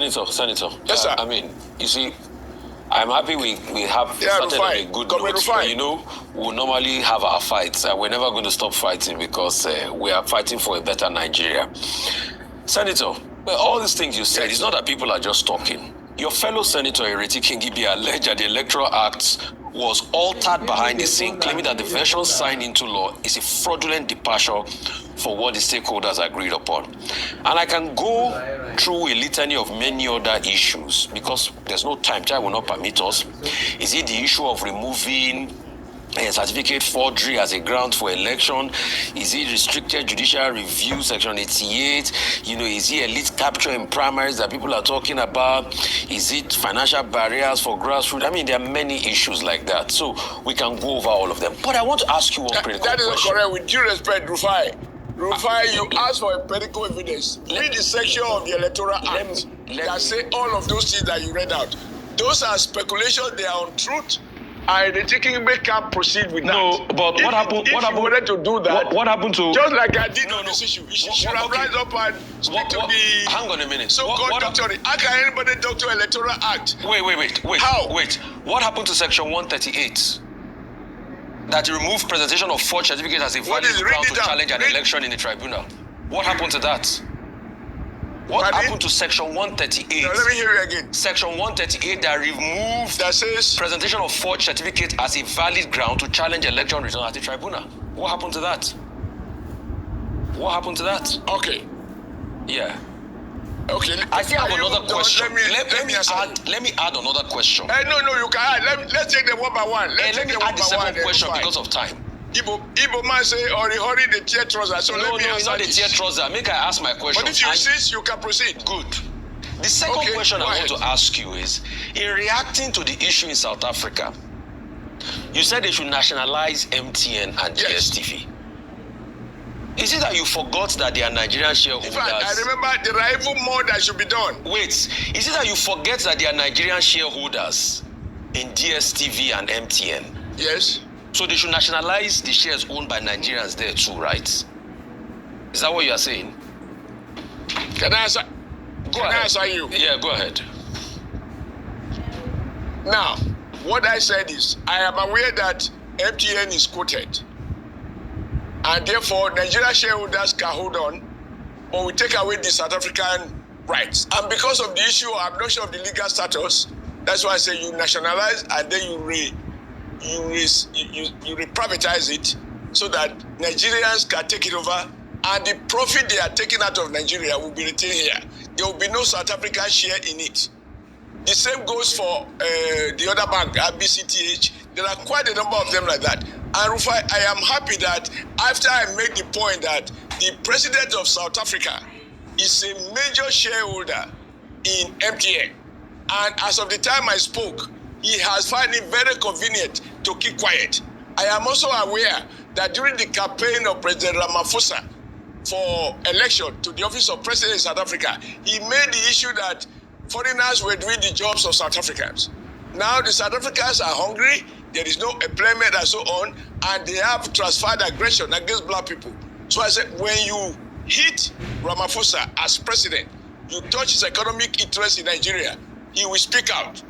Senator. Yes, sir. I mean, you see, I'm happy we have started on a good note. But you know, we'll normally have our fights. We're never going to stop fighting because we are fighting for a better Nigeria. Senator, well, all these things you said, it's not that people are just talking. Your fellow Senator Ireti Kingibe alleged that the Electoral Act was altered behind the scene, claiming that the version signed into law is a fraudulent departure for what the stakeholders agreed upon. And I can go through a litany of many other issues because there's no time. Time will not permit us. Is it the issue of removing certificate forgery as a ground for election? Is it restricted judicial review, section 88? You know, is it elite capture in primaries that people are talking about? Is it financial barriers for grassroots? I mean, there are many issues like that. So we can go over all of them. But I want to ask you one critical question. That is correct. With due respect, Rufai, you asked for empirical evidence. Read the section of the Electoral Act that say all of those things that you read out. Those are speculations. They are untruth. And the Kingibe can't proceed with that. No, but what happened? If you wanted to do that, what happened to? Just like I did on this issue, you should have rise up and speak to the. Hang on a minute. So-called doctor. How can anybody doctor Electoral Act? Wait. How? Wait. What happened to section 138? That removed presentation of forged certificate as a valid ground to challenge an election in the tribunal. What happened to that? What happened to section 138? No, let me hear you again. Section 138 that removed that says presentation of forged certificate as a valid ground to challenge election result at the tribunal. What happened to that? What happened to that? Okay. Yeah. Okay. I still have another question. Let me add another question. No, you can add. Let's take them one by one. Let me add the second question because of time. Igbo man say, hurry, the tear trouser. So let me answer. It's not the tear trouser. Make I ask my question. But if you insist, you can proceed. Good. The second question I want to ask you is, in reacting to the issue in South Africa, you said they should nationalize MTN and DSTV. Is it that you forgot that they are Nigerian shareholders? In fact, I remember there are even more that should be done. Wait, is it that you forget that they are Nigerian shareholders in DSTV and MTN? Yes. So they should nationalize the shares owned by Nigerians there too, right? Is that what you are saying? Can I answer? Can I answer you? Yeah, go ahead. Now, what I said is, I am aware that MTN is quoted. And therefore, Nigerian shareholders can hold on, but we take away the South African rights. And because of the issue, I'm not sure of the legal status. That's why I say you nationalize and then you re-privatize it so that Nigerians can take it over, and the profit they are taking out of Nigeria will be retained here. There will be no South African share in it. The same goes for the other bank, RBCTH. There are quite a number of them like that. And Rufai, I am happy that after I made the point that the president of South Africa is a major shareholder in MTN, and as of the time I spoke, he has found it very convenient to keep quiet. I am also aware that during the campaign of President Ramaphosa for election to the office of president in South Africa, he made the issue that foreigners were doing the jobs of South Africans. Now the South Africans are hungry, there is no employment and so on, and they have transferred aggression against black people. So I said, when you hit Ramaphosa as president, you touch his economic interest in Nigeria, he will speak out.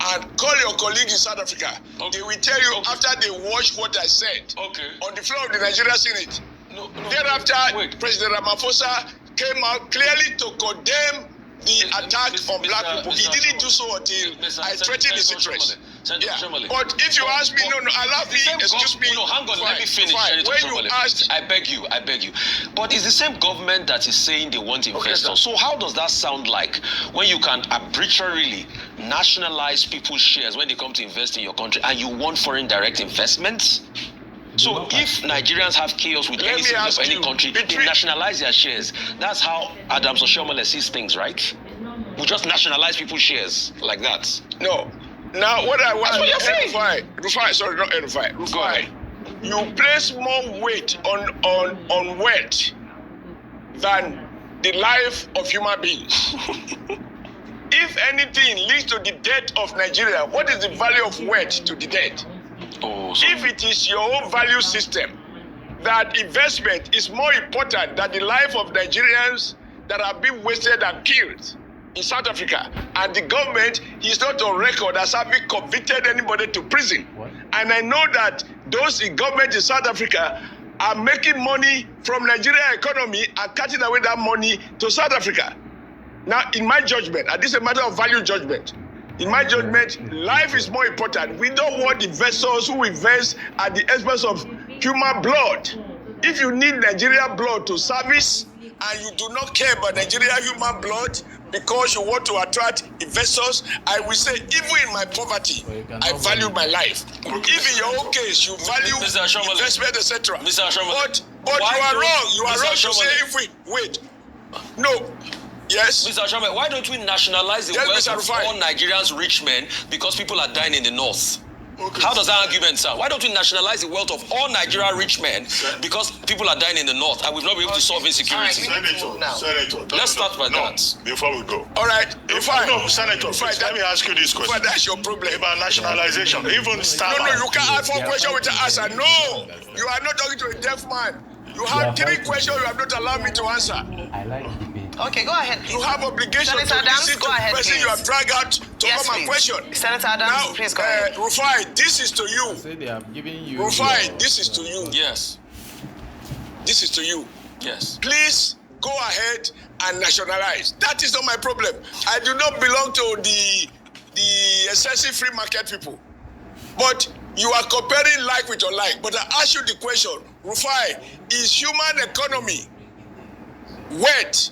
And call your colleague in South Africa. Okay. They will tell you after they watch what I said on the floor of the Nigerian Senate. Thereafter, President Ramaphosa came out clearly to condemn the attack on black people. He didn't do so until I threatened his interest. But if you ask me, allow me, excuse me. No, hang on, let me finish. When you asked, I beg you. But it's the same government that is saying they want investors. So how does that sound like when you can arbitrarily nationalize people's shares when they come to invest in your country and you want foreign direct investments? So if Nigerians have chaos with any citizen of any country, they nationalize their shares. That's how Adams Oshiomhole sees things, right? We just nationalize people's shares like that. No. Now what I want Rufai, sorry, not Rufai. Rufai, you place more weight on wealth than the life of human beings. If anything leads to the death of Nigeria, what is the value of wealth to the dead? If it is your own value system, that investment is more important than the life of Nigerians that are being wasted and killed, in South Africa, and the government is not on record as having convicted anybody to prison. What? And I know that those in government in South Africa are making money from Nigerian economy and cutting away that money to South Africa. Now, in my judgment, and this is a matter of value judgment, in my judgment, life is more important. We don't want investors who invest at the expense of human blood. If you need Nigerian blood to service and you do not care about Nigerian human blood because you want to attract investors, I will say, even in my poverty, I value my life. If in your own case you value investment, etc. But you are wrong. You are wrong to say if we wait. No. Yes. Mr. Oshiomhole, why don't we nationalize the wealth of all Nigerians rich men because people are dying in the north? Okay. How does that argument sound? Why don't we nationalize the wealth of all Nigerian rich men because people are dying in the north and we've not been able to solve insecurity? Senator, let's start by that. Before we go. All right. Senator, let me ask you this question. That's your problem. About nationalization. Even start. No, you can't ask 4 questions with an answer. No. You are not talking to a deaf man. You have 3 questions you have not allowed me to answer. I like debate. Okay, go ahead, please. You have obligation Senator to Adams, listen to the person you have dragged out to answer my question. Senator Adams, now, please go ahead. Rufai, this is to you. Rufai, this is to you. Yes. This is to you. Yes. Please go ahead and nationalize. That is not my problem. I do not belong to the excessive free market people. But you are comparing like with your like. But I ask you the question, Rufai, is human economy worth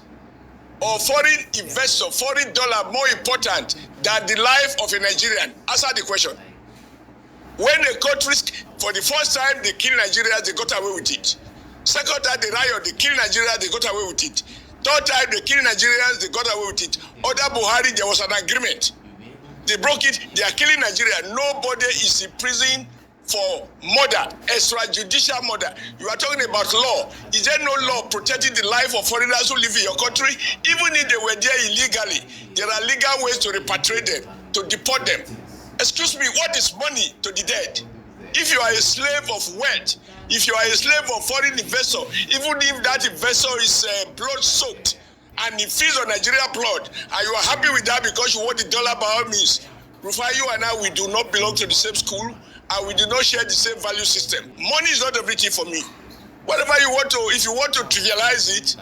or foreign investor, foreign dollar more important than the life of a Nigerian? Answer the question. When a country, for the first time, they kill Nigerians, they got away with it. Second time, they riot, they kill Nigerians, they got away with it. Third time, they kill Nigerians, they got away with it. Under Buhari, there was an agreement. They broke it, they are killing Nigeria. Nobody is in prison for murder, extrajudicial murder. You are talking about law. Is there no law protecting the life of foreigners who live in your country? Even if they were there illegally, there are legal ways to repatriate them, to deport them. Excuse me, what is money to the dead? If you are a slave of wealth, if you are a slave of foreign investor, even if that investor is blood-soaked and he feeds on Nigerian blood, and you are happy with that because you want the dollar by all means, Rufai, you and I, we do not belong to the same school, and we do not share the same value system. Money is not everything for me. Whatever you want to, if you want to trivialize it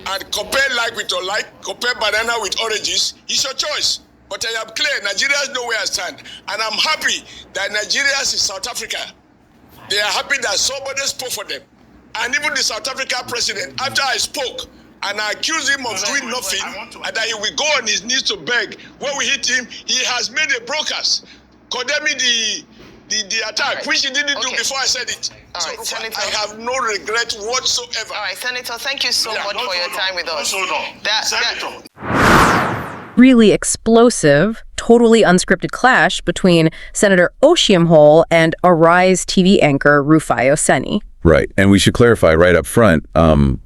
and compare like with your like, compare banana with oranges, it's your choice. But I am clear, Nigerians know where I stand. And I'm happy that Nigerians in South Africa, they are happy that somebody spoke for them. And even the South African president, after I spoke, and I accused him of doing nothing, and that he will go on his knees to beg, when we hit him, he has made a broadcast condemning the attack, right, which he didn't do before I said it. All so right, Senator, I have no regret whatsoever. All right, Senator, thank you so much for your time with us. Senator. Really explosive, totally unscripted clash between Senator Oshiomhole and Arise TV anchor Rufai Oseni. Right. And we should clarify right up front,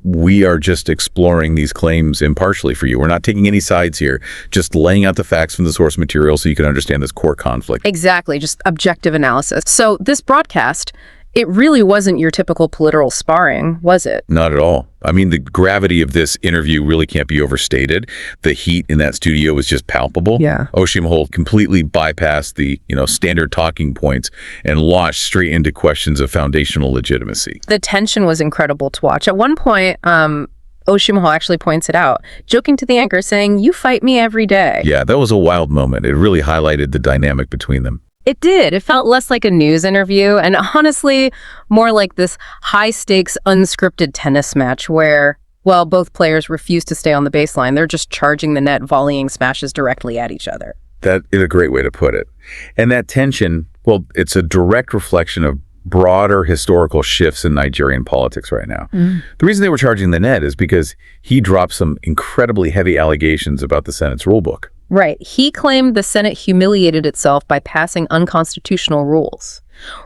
we are just exploring these claims impartially for you. We're not taking any sides here, just laying out the facts from the source material so you can understand this core conflict. Exactly, just objective analysis. So this broadcast, it really wasn't your typical political sparring, was it? Not at all. I mean, the gravity of this interview really can't be overstated. The heat in that studio was just palpable. Yeah. Oshiomhole completely bypassed the, standard talking points and launched straight into questions of foundational legitimacy. The tension was incredible to watch. At one point, Oshiomhole actually points it out, joking to the anchor, saying, "You fight me every day." Yeah, that was a wild moment. It really highlighted the dynamic between them. It did. It felt less like a news interview and honestly more like this high-stakes, unscripted tennis match where, well, both players refuse to stay on the baseline. They're just charging the net, volleying smashes directly at each other. That is a great way to put it. And that tension, well, it's a direct reflection of broader historical shifts in Nigerian politics right now. The reason they were charging the net is because he dropped some incredibly heavy allegations about the Senate's rulebook. Right. He claimed the Senate humiliated itself by passing unconstitutional rules.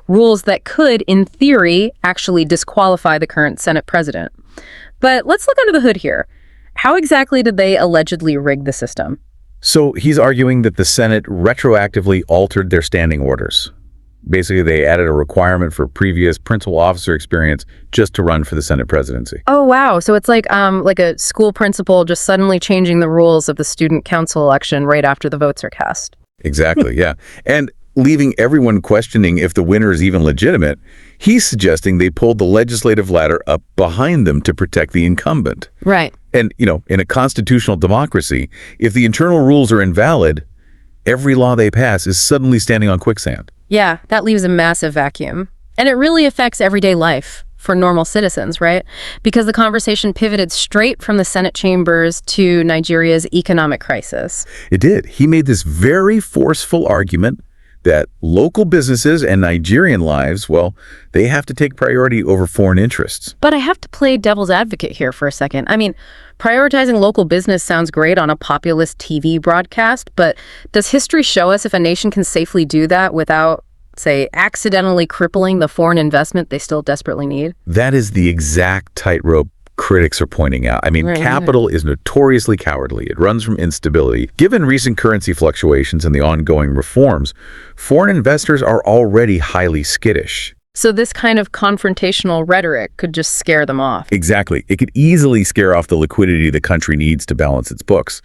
Rules that could, in theory, actually disqualify the current Senate president. But let's look under the hood here. How exactly did they allegedly rig the system? So he's arguing that the Senate retroactively altered their standing orders. Basically, they added a requirement for previous principal officer experience just to run for the Senate presidency. Oh, wow. So it's like a school principal just suddenly changing the rules of the student council election right after the votes are cast. Exactly, yeah. And leaving everyone questioning if the winner is even legitimate, he's suggesting they pulled the legislative ladder up behind them to protect the incumbent. Right. And, in a constitutional democracy, if the internal rules are invalid, every law they pass is suddenly standing on quicksand. Yeah, that leaves a massive vacuum. And it really affects everyday life for normal citizens, right? Because the conversation pivoted straight from the Senate chambers to Nigeria's economic crisis. It did. He made this very forceful argument that local businesses and Nigerian lives, well, they have to take priority over foreign interests. But I have to play devil's advocate here for a second. I mean, prioritizing local business sounds great on a populist TV broadcast, but does history show us if a nation can safely do that without, say, accidentally crippling the foreign investment they still desperately need? That is the exact tightrope critics are pointing out. I mean, capital is notoriously cowardly. It runs from instability. Given recent currency fluctuations and the ongoing reforms, foreign investors are already highly skittish. So this kind of confrontational rhetoric could just scare them off. Exactly. It could easily scare off the liquidity the country needs to balance its books.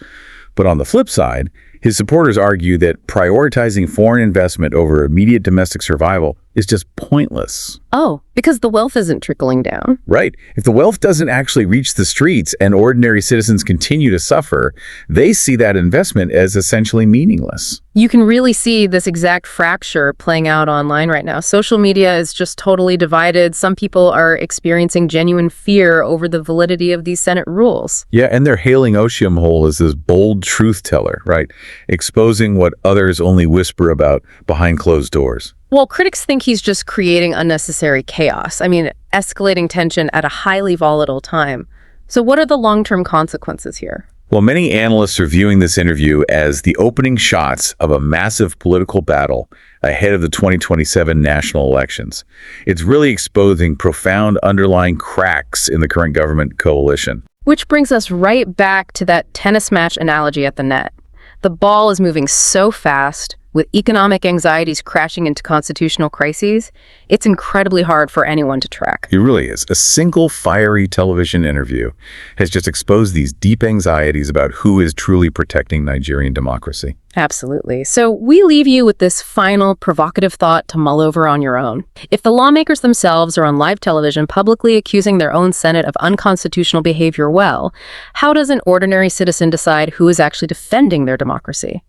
But on the flip side, his supporters argue that prioritizing foreign investment over immediate domestic survival is just pointless. Oh, because the wealth isn't trickling down. Right. If the wealth doesn't actually reach the streets and ordinary citizens continue to suffer, they see that investment as essentially meaningless. You can really see this exact fracture playing out online right now. Social media is just totally divided. Some people are experiencing genuine fear over the validity of these Senate rules. Yeah, and they're hailing Oshiomhole as this bold truth teller, right? Exposing what others only whisper about behind closed doors. Well, critics think he's just creating unnecessary chaos. I mean, escalating tension at a highly volatile time. So what are the long-term consequences here? Well, many analysts are viewing this interview as the opening shots of a massive political battle ahead of the 2027 national elections. It's really exposing profound underlying cracks in the current government coalition. Which brings us right back to that tennis match analogy at the net. The ball is moving so fast, with economic anxieties crashing into constitutional crises, it's incredibly hard for anyone to track. It really is. A single fiery television interview has just exposed these deep anxieties about who is truly protecting Nigerian democracy. Absolutely. So we leave you with this final provocative thought to mull over on your own. If the lawmakers themselves are on live television publicly accusing their own Senate of unconstitutional behavior, well, how does an ordinary citizen decide who is actually defending their democracy?